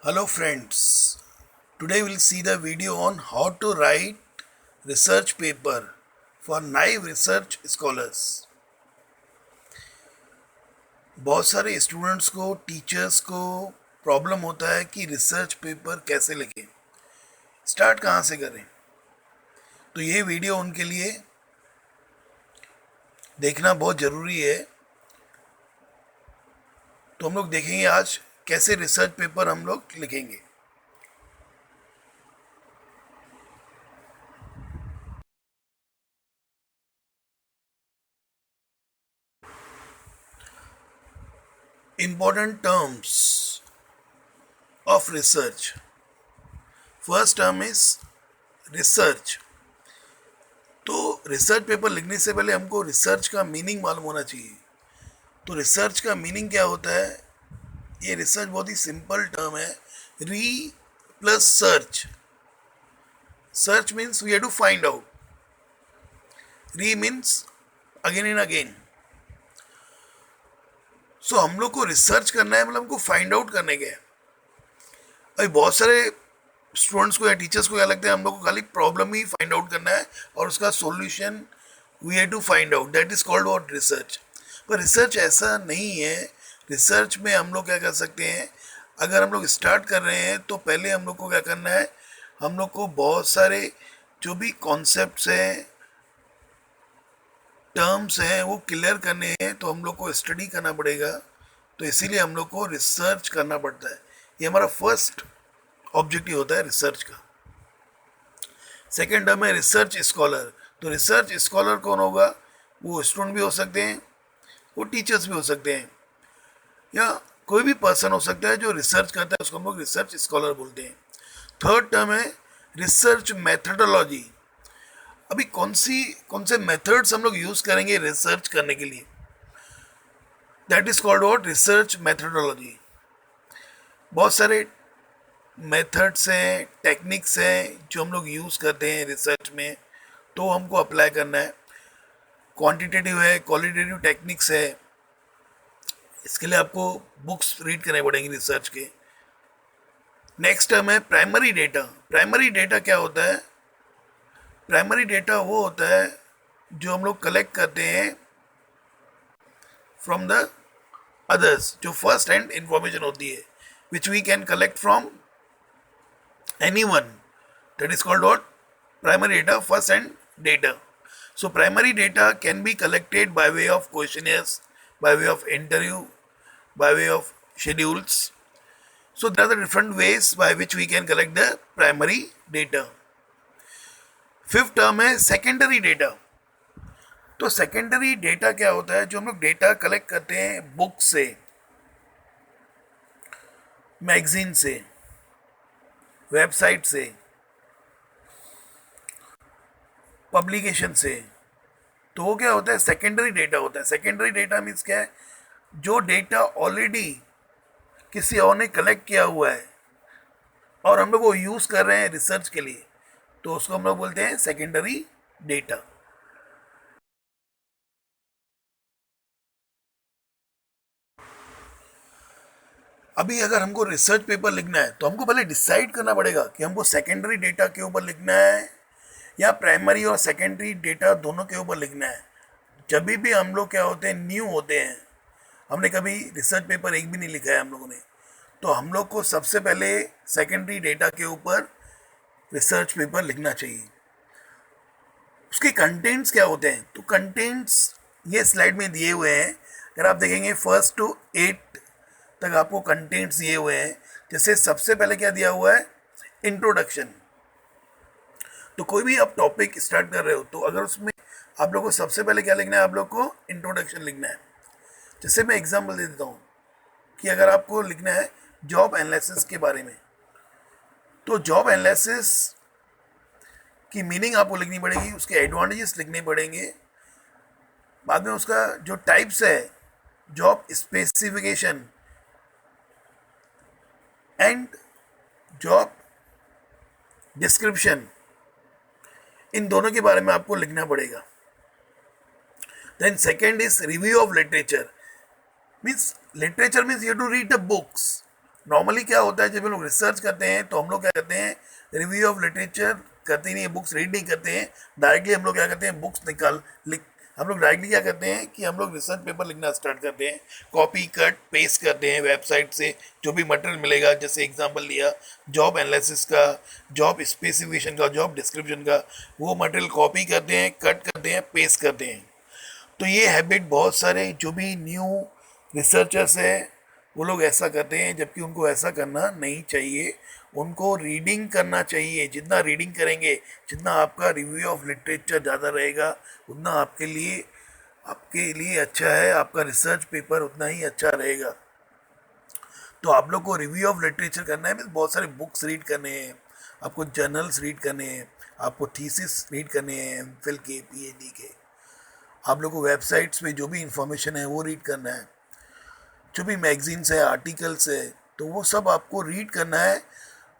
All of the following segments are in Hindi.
Hello friends, today we'll see the video on how to write research paper for naive research scholars। बहुत सारे स्टूडेंट्स को टीचर्स को प्रॉब्लम होता है कि रिसर्च पेपर कैसे लिखें, स्टार्ट कहाँ से करें। तो ये वीडियो उनके लिए देखना बहुत ज़रूरी है। तो हम लोग देखेंगे आज कैसे रिसर्च पेपर हम लोग लिखेंगे। Important terms of research. First term is research। तो रिसर्च पेपर लिखने से पहले हमको रिसर्च का मीनिंग मालूम होना चाहिए। तो रिसर्च का मीनिंग क्या होता है? ये रिसर्च बहुत ही सिंपल टर्म है। Re plus search. Search means we have to find out, re means again and again. So हम लोग को रिसर्च करना है, मतलब हमको फाइंड आउट करने के। अभी बहुत सारे स्टूडेंट्स को या टीचर्स को क्या लगता है, हम लोग को खाली प्रॉब्लम ही फाइंड आउट करना है और उसका solution we have to find out, that is called what research. पर रिसर्च ऐसा नहीं है। रिसर्च में हम लोग क्या कर सकते हैं, अगर हम लोग स्टार्ट कर रहे हैं तो पहले हम लोग को क्या करना है, हम लोग को बहुत सारे जो भी कॉन्सेप्ट्स हैं, टर्म्स हैं, वो क्लियर करने हैं। तो हम लोग को स्टडी करना पड़ेगा। तो इसीलिए हम लोग को रिसर्च करना पड़ता है। ये हमारा फर्स्ट ऑब्जेक्टिव होता है रिसर्च का। सेकेंड टर्म है रिसर्च स्कॉलर। तो रिसर्च स्कॉलर कौन होगा? वो स्टूडेंट भी हो सकते हैं, वो टीचर्स भी हो सकते हैं, या कोई भी पर्सन हो सकता है जो रिसर्च करता है, उसको हम लोग रिसर्च स्कॉलर बोलते हैं। थर्ड टर्म है रिसर्च मेथडोलॉजी। अभी कौन से मेथड्स हम लोग यूज करेंगे रिसर्च करने के लिए, that is called what, research methodology. बहुत सारे मेथड्स हैं, टेक्निक्स हैं जो हम लोग यूज़ करते हैं रिसर्च में, तो हमको अप्लाई करना है। क्वांटिटेटिव है, क्वालिटेटिव टेक्निक्स है। इसके लिए आपको बुक्स रीड करने पड़ेंगे रिसर्च के। नेक्स्ट टर्म है प्राइमरी डेटा। प्राइमरी डेटा क्या होता है? प्राइमरी डेटा वो होता है जो हम लोग कलेक्ट करते हैं फ्रॉम द अदर्स, जो फर्स्ट हैंड इंफॉर्मेशन होती है, which we can collect from anyone, that is called what, primary data, first hand data. So primary data can be collected by way of questionnaires, by way of interview, by way of schedules. So there are the different ways by which we can collect the primary data. Fifth term है सेकेंडरी डेटा। तो सेकेंडरी डेटा क्या होता है? जो हम लोग डेटा कलेक्ट करते हैं बुक से, मैगजीन से, वेबसाइट से, पब्लिकेशन से, तो वो क्या होता है? सेकेंडरी डेटा होता है। सेकेंडरी डेटा मीन्स क्या है? जो डेटा ऑलरेडी किसी और ने कलेक्ट किया हुआ है और हम लोग वो यूज़ कर रहे हैं रिसर्च के लिए, तो उसको हम लोग बोलते हैं सेकेंडरी डेटा। अभी अगर हमको रिसर्च पेपर लिखना है तो हमको पहले डिसाइड करना पड़ेगा कि हमको सेकेंडरी डेटा के ऊपर लिखना है या प्राइमरी और सेकेंडरी डेटा दोनों के ऊपर लिखना है। जब भी हम लोग क्या होते हैं, न्यू होते हैं, हमने कभी रिसर्च पेपर एक भी नहीं लिखा है हम लोगों ने, तो हम लोग को सबसे पहले सेकेंडरी डेटा के ऊपर रिसर्च पेपर लिखना चाहिए। उसके कंटेंट्स क्या होते हैं? तो कंटेंट्स ये स्लाइड में दिए हुए हैं। अगर आप देखेंगे फर्स्ट टू एट तक आपको कंटेंट्स दिए हुए हैं। जैसे सबसे पहले क्या दिया हुआ है? इंट्रोडक्शन। तो कोई भी आप टॉपिक स्टार्ट कर रहे हो तो अगर उसमें आप लोग को सबसे पहले क्या लिखना है? आप लोग को इंट्रोडक्शन लिखना है। जैसे मैं एग्जांपल दे देता हूँ कि अगर आपको लिखना है जॉब एनालिसिस के बारे में, तो जॉब एनालिसिस की मीनिंग आपको लिखनी पड़ेगी, उसके एडवांटेजेस लिखने पड़ेंगे, बाद में उसका जो टाइप्स है, job specification and job description, इन दोनों के बारे में आपको लिखना पड़ेगा। Then second is review of literature. Means literature means you to read the books, normally क्या होता है, जब हम लोग रिसर्च करते हैं तो हम लोग क्या करते हैं, रिव्यू ऑफ लिटरेचर करते नहीं है, बुक्स रीड नहीं करते हैं, डायरेक्टली हम लोग क्या करते हैं, बुक्स निकाल लिख हम लोग डायरेक्टली क्या करते हैं कि हम लोग रिसर्च पेपर लिखना स्टार्ट करते हैं, कॉपी कट पेस्ट करते हैं वेबसाइट से जो भी मटेरियल मिलेगा, जैसे एग्जांपल लिया जॉब एनालिसिस का, जॉब स्पेसिफिकेशन का, जॉब डिस्क्रिप्शन का, वो मटेरियल कॉपी करते हैं, कट करते हैं, पेस्ट करते हैं। तो ये हैबिट बहुत सारे जो भी न्यू रिसर्चर्स हैं वो लोग ऐसा करते हैं, जबकि उनको ऐसा करना नहीं चाहिए। उनको रीडिंग करना चाहिए, जितना रीडिंग करेंगे, जितना आपका रिव्यू ऑफ लिटरेचर ज़्यादा रहेगा, उतना आपके लिए अच्छा है, आपका रिसर्च पेपर उतना ही अच्छा रहेगा। तो आप लोग को रिव्यू ऑफ लिटरेचर करना है, मीन्स बहुत सारे बुक्स रीड करने हैं, आपको जर्नल्स रीड करने हैं, आपको थीसिस रीड करने हैं, एमफिल के, पीएचडी के, आप लोग को वेबसाइट्स पे जो भी इंफॉर्मेशन है वो रीड करना है, जो भी मैगजीन्स है, आर्टिकल्स है, तो वो सब आपको रीड करना है।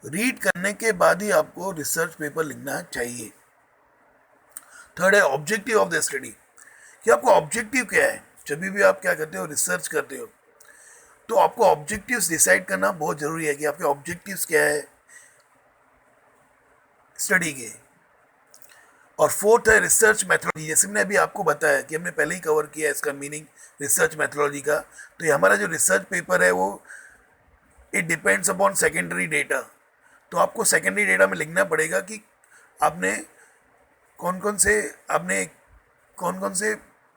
रीड करने के बाद ही आपको रिसर्च पेपर लिखना चाहिए। थर्ड है ऑब्जेक्टिव ऑफ द स्टडी, कि आपको ऑब्जेक्टिव क्या है। जब भी आप क्या करते हो, रिसर्च करते हो, तो आपको ऑब्जेक्टिव्स डिसाइड करना बहुत ज़रूरी है कि आपके ऑब्जेक्टिव्स क्या है स्टडी के। और फोर्थ है रिसर्च मेथोडोलॉजी, जैसे मैंने अभी आपको बताया कि हमने पहले ही कवर किया इसका मीनिंग रिसर्च मेथोडोलॉजी का। तो ये हमारा जो रिसर्च पेपर है वो it depends upon secondary data. तो आपको सेकेंडरी डेटा में लिखना पड़ेगा कि आपने कौन कौन से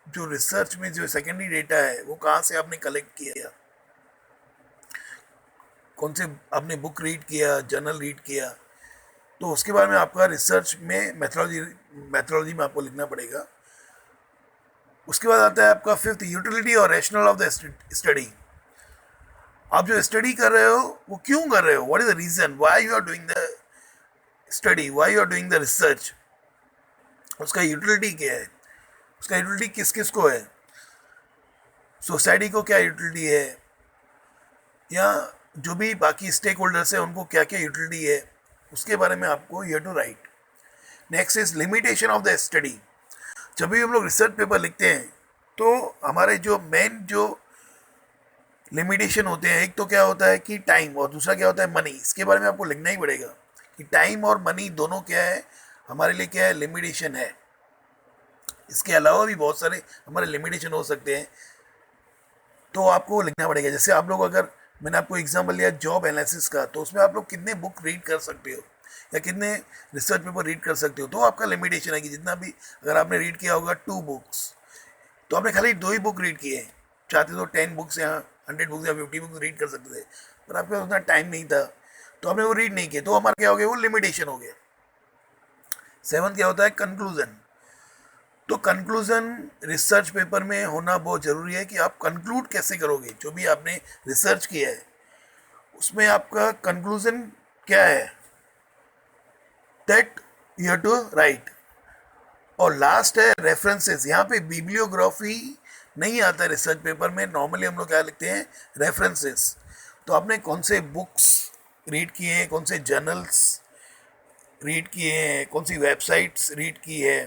जो रिसर्च में जो सेकेंडरी डेटा है वो कहाँ से आपने कलेक्ट किया, कौन से आपने बुक रीड किया, जर्नल रीड किया। तो उसके बारे में आपका रिसर्च में मेथोडोलॉजी में आपको लिखना पड़ेगा। उसके बाद आता है आपका फिफ्थ, यूटिलिटी और रैशनल ऑफ द स्टडी। आप जो स्टडी कर रहे हो वो क्यों कर रहे हो, what is the reason why you are doing the study, why you are doing the research. उसका यूटिलिटी क्या है, उसका यूटिलिटी किस किस को है, सोसाइटी को क्या यूटिलिटी है, या जो भी बाकी स्टेक होल्डर्स है उनको क्या क्या यूटिलिटी है, उसके बारे में आपको you to write. Next is limitation of the study. जब भी हम लोग रिसर्च पेपर लिखते हैं तो हमारे जो मेन जो लिमिटेशन होते हैं, एक तो क्या होता है कि टाइम, और दूसरा क्या होता है मनी। इसके बारे में आपको लिखना ही पड़ेगा कि टाइम और मनी दोनों क्या है हमारे लिए, क्या है लिमिटेशन है। इसके अलावा भी बहुत सारे हमारे लिमिटेशन हो सकते हैं, तो आपको लिखना पड़ेगा। जैसे आप लोग, अगर मैंने आपको एग्जांपल लिया जॉब एनालिसिस का, तो उसमें आप लोग कितने बुक रीड कर सकते हो या कितने रिसर्च पेपर रीड कर सकते हो, तो आपका लिमिटेशन है कि जितना भी, अगर आपने रीड किया होगा 2 बुक्स, तो आपने खाली 2 ही बुक रीड किए, चाहते तो 10 बुक्स या 100 बुक्स या 50 बुक्स रीड कर सकते थे, पर आपके पास उतना टाइम नहीं था तो आपने वो रीड नहीं किया, तो हमारा क्या हो गया, वो लिमिटेशन हो गया। 7 क्या होता है, कंक्लूजन। तो कंक्लूजन रिसर्च पेपर में होना बहुत ज़रूरी है कि आप कंक्लूड कैसे करोगे जो भी आपने रिसर्च किया है, उसमें आपका कंक्लूजन क्या है, that you have to write. और लास्ट है रेफरेंसेस। यहाँ पे बिब्लियोग्राफी नहीं आता है रिसर्च पेपर में, नॉर्मली हम लोग क्या लिखते हैं, रेफरेंसेस। तो आपने कौन से बुक्स रीड किए हैं, कौन से जर्नल्स रीड किए हैं, कौन सी वेबसाइट्स रीड की है,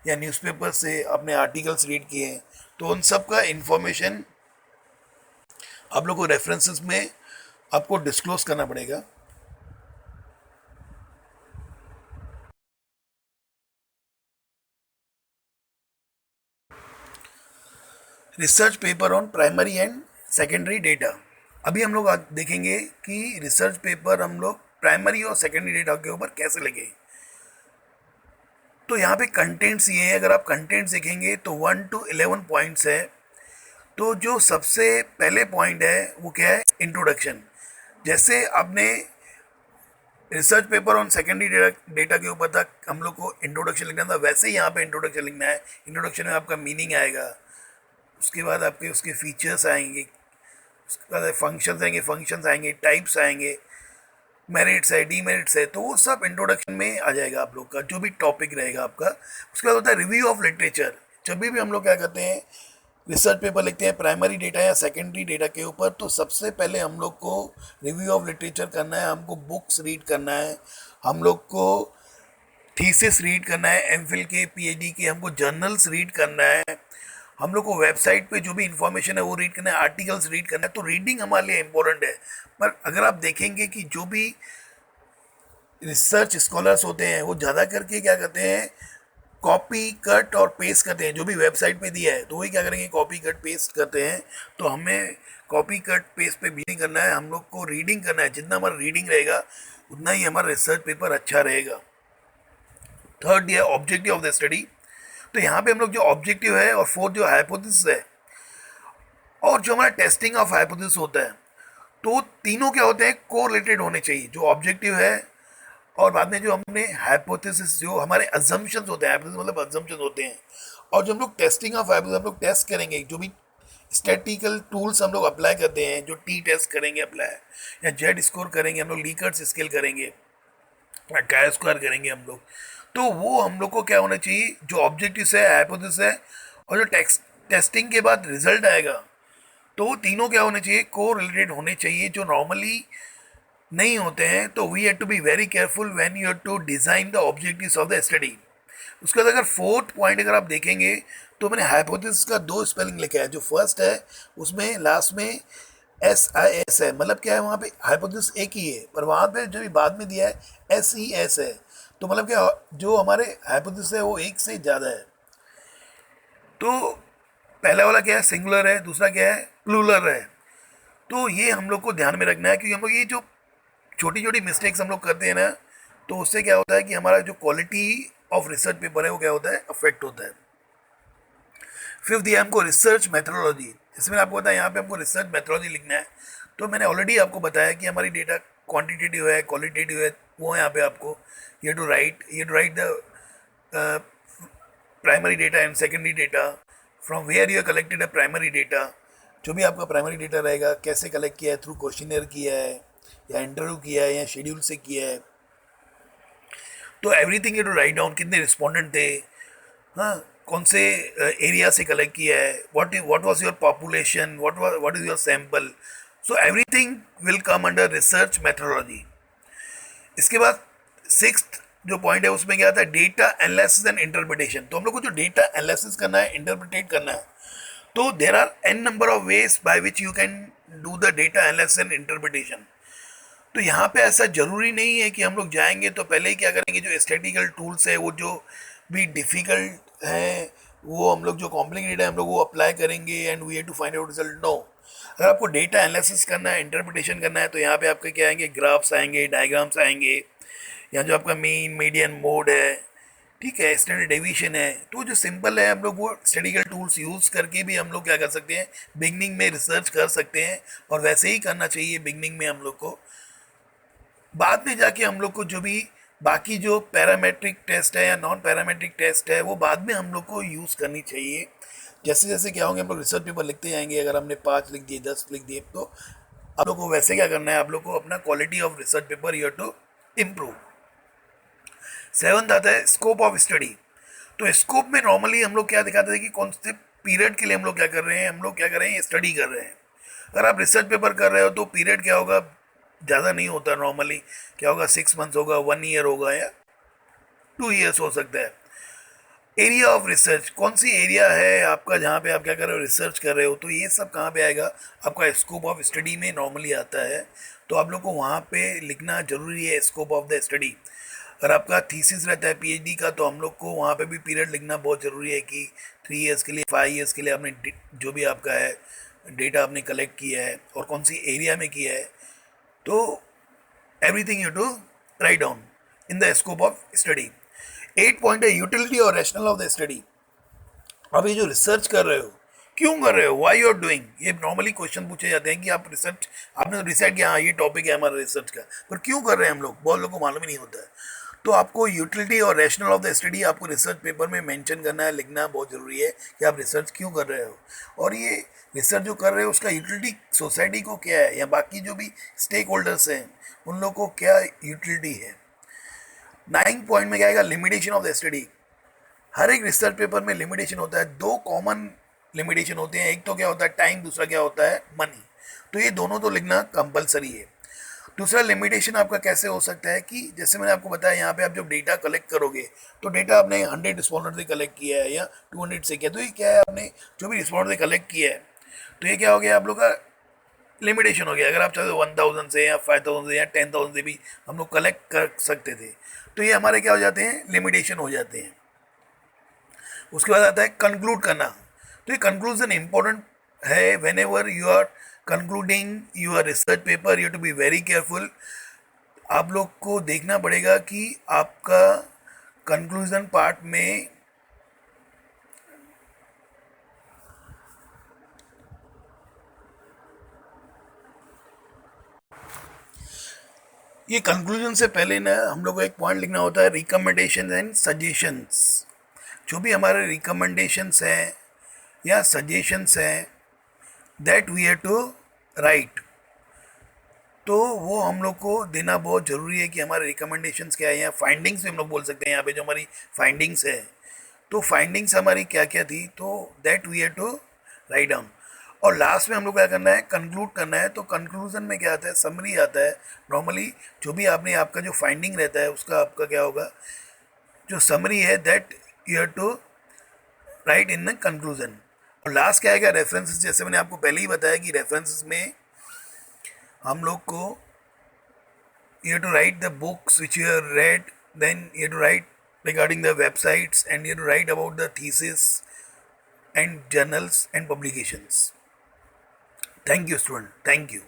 या न्यूज़पेपर से आपने आर्टिकल्स रीड किए हैं, तो उन सब का इंफॉर्मेशन आप लोग को रेफरेंसेस में आपको डिस्क्लोज करना पड़ेगा। Research paper on primary and secondary data. अभी हम लोग आज देखेंगे कि रिसर्च पेपर हम लोग प्राइमरी और सेकेंडरी डेटा के ऊपर कैसे लिखें। तो यहाँ पे कंटेंट्स ये हैं, अगर आप कंटेंट्स देखेंगे तो 1 to 11 पॉइंट्स है। तो जो सबसे पहले पॉइंट है वो क्या है, इंट्रोडक्शन। जैसे आपने research paper on secondary data के ऊपर तक हम लोग को इंट्रोडक्शन लिखना था, वैसे ही यहाँ पे इंट्रोडक्शन लिखना है। इंट्रोडक्शन में आपका मीनिंग आएगा, उसके बाद आपके उसके फीचर्स आएंगे, उसके बाद फंक्शंस आएंगे, टाइप्स आएंगे, मेरिट्स है, डीमेरिट्स है, तो वो सब इंट्रोडक्शन में आ जाएगा आप लोग का, जो भी टॉपिक रहेगा आपका। उसके बाद होता है रिव्यू ऑफ लिटरेचर। जब भी हम लोग क्या करते हैं, रिसर्च पेपर लिखते हैं प्राइमरी डेटा या सेकेंडरी डेटा के ऊपर, तो सबसे पहले हम लोग को रिव्यू ऑफ लिटरेचर करना है, हमको बुक्स रीड करना है, हम लोग को थीसिस रीड करना है, एमफिल के, पीएचडी के, हमको जर्नल्स रीड करना है, हम लोग को वेबसाइट पे जो भी इंफॉर्मेशन है वो रीड करना है, आर्टिकल्स रीड करना है, तो रीडिंग हमारे लिए इम्पोर्टेंट है। पर अगर आप देखेंगे कि जो भी रिसर्च स्कॉलर्स होते हैं वो ज़्यादा करके क्या करते हैं, कॉपी कट और पेस्ट करते हैं, जो भी वेबसाइट पे दिया है तो वही क्या करेंगे, कॉपी कट पेस्ट करते हैं। तो हमें कॉपी कट पेस्ट पे भी नहीं करना है, हम लोग को रीडिंग करना है। जितना हमारा रीडिंग रहेगा उतना ही हमारा रिसर्च पेपर अच्छा रहेगा। थर्ड ये ऑब्जेक्टिव ऑफ द स्टडी। तो यहाँ पे हम लोग जो ऑब्जेक्टिव है और फोर्थ जो हाइपोथेसिस है और जो हमारा टेस्टिंग ऑफ हाइपोथेसिस होता है, तो तीनों क्या होते हैं, कोरिलेटेड होने चाहिए। जो ऑब्जेक्टिव है और बाद में जो हमने हाइपोथेसिस, जो हमारे अजम्पशंस होते हैं, हाइपोथेसिस मतलब अजम्पशंस होते हैं, और जो हम लोग टेस्टिंग ऑफ हाइपोथेसिस हम लोग टेस्ट करेंगे, जो भी स्टैटिकल टूल्स हम लोग अप्लाई करते हैं, जो टी टेस्ट करेंगे अप्लाई, या जेड स्कोर करेंगे हम लोग, लीकर्ट स्केल करेंगे, या काय स्क्वायर करेंगे हम लोग, तो वो हम लोग को क्या होना चाहिए, जो ऑब्जेक्टिव है, हाइपोथेसिस है, और जो टेस्टिंग के बाद रिजल्ट आएगा, तो वो तीनों क्या होने चाहिए, को रिलेटेड होने चाहिए, जो नॉर्मली नहीं होते हैं। तो we have to be very careful when you have to design the objectives of the study. उसके बाद अगर फोर्थ पॉइंट अगर आप देखेंगे तो मैंने हाइपोथेसिस का दो स्पेलिंग लिखा है। जो फर्स्ट है उसमें लास्ट में SIS है, मतलब क्या है, वहाँ पे हाइपोथेसिस एक ही है, पर वहाँ पे जो भी बाद में दिया है SES है, तो मतलब क्या, जो हमारे हाइपोथेसिस है वो एक से ज़्यादा है। तो पहला वाला क्या है, सिंगुलर है, दूसरा क्या है, प्लूरल है। तो ये हम लोग को ध्यान में रखना है, क्योंकि हम लोग ये जो छोटी छोटी मिस्टेक्स हम लोग करते हैं ना, तो उससे क्या होता है कि हमारा जो क्वालिटी ऑफ रिसर्च पेपर है वो क्या होता है, अफेक्ट होता है। फिफ्थ दिया हमको रिसर्च मेथोडोलॉजी। जैसे मैंने आपको बताया यहाँ पे हमको रिसर्च मेथोडोलॉजी लिखना है। तो मैंने ऑलरेडी आपको बताया कि हमारी डेटा क्वांटिटेटिव है, क्वालिटेटिव है, वो यहाँ पे आपको ये to write the primary data and secondary data, from where you collected a primary data. जो भी आपका प्राइमरी डेटा रहेगा, कैसे कलेक्ट किया है, थ्रू क्वेश्चनर किया है, या इंटरव्यू किया है, या शेड्यूल से किया है, तो everything you to write down, कितने रिस्पोंडेंट थे, हाँ, कौन से एरिया से कलेक्ट किया है, what was your population, what is your sample. So everything will come under research methodology. इसके बाद सिक्स्थ जो पॉइंट है उसमें क्या आता है, डेटा एनालिसिस एंड इंटरप्रिटेशन। तो हम लोग को जो डेटा एनालिसिस करना है, इंटरप्रिटेट करना है, तो there are n number of ways by which you can do the data analysis and interpretation. तो यहाँ पे ऐसा जरूरी नहीं है कि हम लोग जाएंगे तो पहले ही क्या करेंगे, जो स्टैटिकल टूल्स है वो जो भी डिफिकल्ट है, वो हम लोग जो कॉम्प्लिकेटेड है हम लोग वो अप्लाई करेंगे and we have to find out result. No, अगर आपको डेटा एनालिसिस करना है, इंटरप्रिटेशन करना है, तो यहाँ पे आपके क्या आएंगे, ग्राफ्स आएंगे, डायग्राम्स आएंगे, यहाँ जो आपका मीन मीडियन मोड है, ठीक है, स्टैंडर्ड डेविएशन है। तो जो सिंपल है हम लोग वो स्टैटिकल टूल्स यूज़ करके भी हम लोग क्या कर सकते हैं, बिगनिंग में रिसर्च कर सकते हैं, और वैसे ही करना चाहिए बिगनिंग में हम लोग को। बाद में जाके हम लोग को जो भी बाकी जो पैरामेट्रिक टेस्ट है या नॉन पैरामेट्रिक टेस्ट है वो बाद में हम लोग को यूज़ करनी चाहिए। जैसे जैसे क्या होंगे हम लोग रिसर्च पेपर लिखते जाएंगे, अगर हमने 5 लिख दिए, 10 लिख दिए, तो आप लोग को वैसे क्या करना है, आप लोग को अपना quality of research paper you to improve. Seventh आता है स्कोप ऑफ स्टडी। तो स्कोप में नॉर्मली हम लोग क्या दिखाते हैं कि कौन से पीरियड के लिए हम लोग क्या कर रहे हैं, हम लोग क्या कर रहे हैं, स्टडी कर रहे हैं। अगर आप रिसर्च पेपर कर रहे हो तो पीरियड क्या होगा, ज़्यादा नहीं होता, नॉर्मली क्या होगा, 6 मंथ्स होगा, 1 ईयर होगा, या 2 ईयर्स हो सकता है। एरिया ऑफ रिसर्च, कौन सी एरिया है आपका जहाँ पे आप क्या कर रहे हो, रिसर्च कर रहे हो, तो ये सब कहाँ पे आएगा, आपका स्कोप ऑफ स्टडी में नॉर्मली आता है। तो आप लोग को वहाँ पे लिखना जरूरी है, स्कोप ऑफ द स्टडी। अगर आपका थीसिस रहता है PhD का, तो हम लोग को वहाँ पे भी पीरियड लिखना बहुत ज़रूरी है कि 3 ईयर्स के लिए, 5 ईयर्स के लिए आपने जो भी आपका है डेटा आपने कलेक्ट किया है और कौन सी एरिया में किया है, तो everything you to write down in the scope of study. 8 point है यूटिलिटी और रैशनल ऑफ द स्टडी। अब ये जो रिसर्च कर रहे हो, क्यों कर रहे हो, वाई यू आर डूइंग, ये नॉर्मली क्वेश्चन पूछे जाते हैं कि आप रिसर्च, आपने डिसाइड किया हाँ ये टॉपिक है हमारा रिसर्च का, पर क्यों कर रहे हैं हम लोग, बहुत लोगों को मालूम ही नहीं होता है। तो आपको यूटिलिटी और रैशनल ऑफ द स्टडी आपको रिसर्च पेपर में मेंशन करना है, लिखना बहुत ज़रूरी है कि आप रिसर्च क्यों कर रहे हो, और ये रिसर्च जो कर रहे हो उसका यूटिलिटी सोसाइटी को क्या है, या बाकी जो भी स्टेक होल्डर्स हैं उन लोगों को क्या यूटिलिटी है। 9 पॉइंट में क्या आएगा, लिमिटेशन ऑफ द स्टडी। हर एक रिसर्च पेपर में लिमिटेशन होता है, 2 कॉमन लिमिटेशन होते हैं, एक तो क्या होता है टाइम, दूसरा क्या होता है मनी। तो ये दोनों तो लिखना कंपलसरी है। दूसरा लिमिटेशन आपका कैसे हो सकता है कि जैसे मैंने आपको बताया, यहाँ पे आप जब डेटा कलेक्ट करोगे तो डेटा आपने 100 रिस्पॉन्डर से कलेक्ट किया है या 200 से किया, तो ये क्या है, आपने जो भी रिस्पॉन्डर से कलेक्ट किया है तो ये क्या हो गया आप लोग का लिमिटेशन हो गया। अगर आप चाहते हो 1000 से या 5000 से या 10,000 से भी हम लोग कलेक्ट कर सकते थे, तो ये हमारे क्या हो जाते हैं, लिमिटेशन हो जाते हैं। उसके बाद आता है कंक्लूड करना। तो ये कंक्लूजन इंपॉर्टेंट है। Whenever you are concluding your research paper, you to be very careful. आप लोग को देखना पड़ेगा कि आपका कंक्लूजन पार्ट में ये कंक्लूजन से पहले ना हम लोग को एक पॉइंट लिखना होता है, रिकमेंडेशन एंड सजेशंस। जो भी हमारे रिकमेंडेशंस हैं या सजेशंस हैं, that we have to write. तो वो हम लोग को देना बहुत ज़रूरी है कि हमारे रिकमेंडेशंस क्या है, या फाइंडिंग्स भी हम लोग बोल सकते हैं यहाँ पे, जो हमारी फाइंडिंग्स है। तो फाइंडिंग्स हमारी क्या क्या थी, तो that we have to write down. और लास्ट में हम लोग क्या करना है, कंक्लूड करना है। तो कंक्लूजन में क्या आता है, समरी आता है। नॉर्मली जो भी आपने आपका जो फाइंडिंग रहता है उसका आपका क्या होगा, जो समरी है, that you have to write in the conclusion. और लास्ट क्या आएगा, रेफरेंसेस। जैसे मैंने आपको पहले ही बताया कि रेफरेंसेस में हम लोग को you have to write the books which you have read, then you have to write regarding the websites, and you have to write about the thesis and journals and publications. Thank you, student. Thank you.